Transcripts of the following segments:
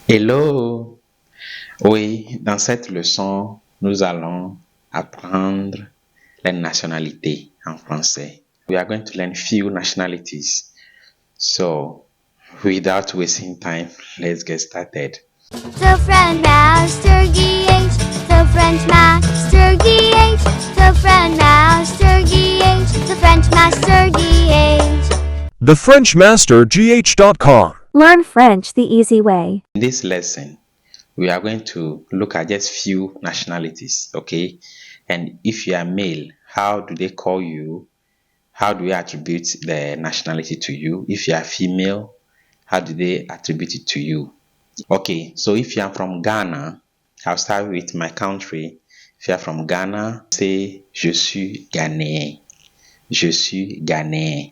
Hello! Oui, dans cette leçon, nous allons apprendre les nationalités en français. We are going to learn few nationalities. So, without wasting time, let's get started. The French Master GH, the French Master GH, the French Master GH, the French Master GH. TheFrenchMasterGH.com. Learn French the easy way. In this lesson, we are going to look at just few nationalities, okay? And if you are male, how do they call you? How do we attribute the nationality to you? If you are female, how do they attribute it to you? Okay, so if you are from Ghana, I'll start with my country. If you are from Ghana, say Je suis Ghanéen. Je suis Ghanéen.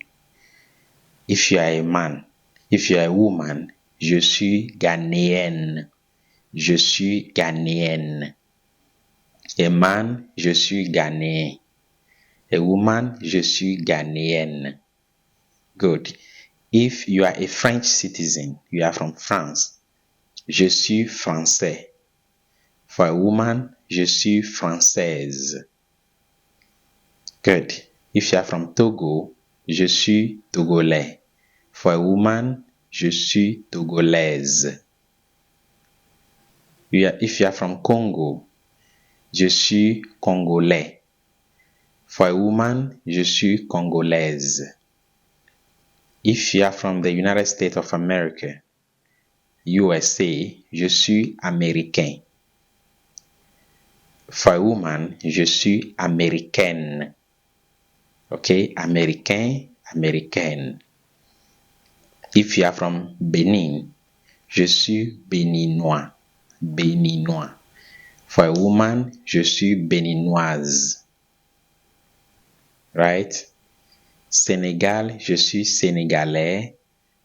If you are a man, if you are a woman, Je suis Ghanéenne. Je suis Ghanéenne. A man, je suis Ghanéen. A woman, je suis Ghanéenne. Good. If you are a French citizen, you are from France, je suis français. For a woman, je suis française. Good. If you are from Togo, je suis togolais. For a woman, je suis togolaise. If you are from Congo, je suis congolais. For a woman, je suis congolaise. If you are from the United States of America, USA, je suis américain. For a woman, je suis américaine. Okay, américain, américaine. If you are from Benin, je suis béninois. Béninois. For a woman, je suis béninoise. Right? Sénégal, je suis sénégalais.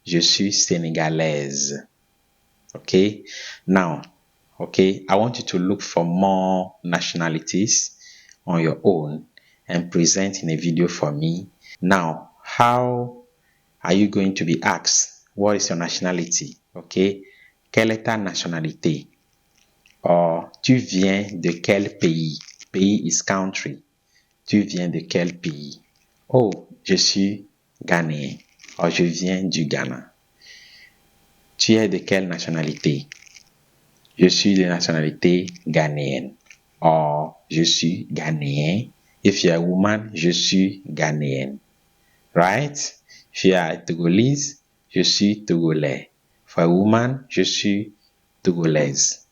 Je suis sénégalaise. Okay? Now, okay, I want you to look for more nationalities on your own and present in a video for me. Now, how are you going to be asked? What is your nationality? Okay? Quelle est ta nationalité? Or, tu viens de quel pays? Pays is country. Tu viens de quel pays? Oh, je suis Ghanéen. Or, je viens du Ghana. Tu es de quelle nationalité? Je suis de nationalité ghanéenne. Or, je suis Ghanéen. If you are a woman, je suis Ghanéenne. Right? If you are Togolese, je suis Togolais. For a woman, je suis Togolaise.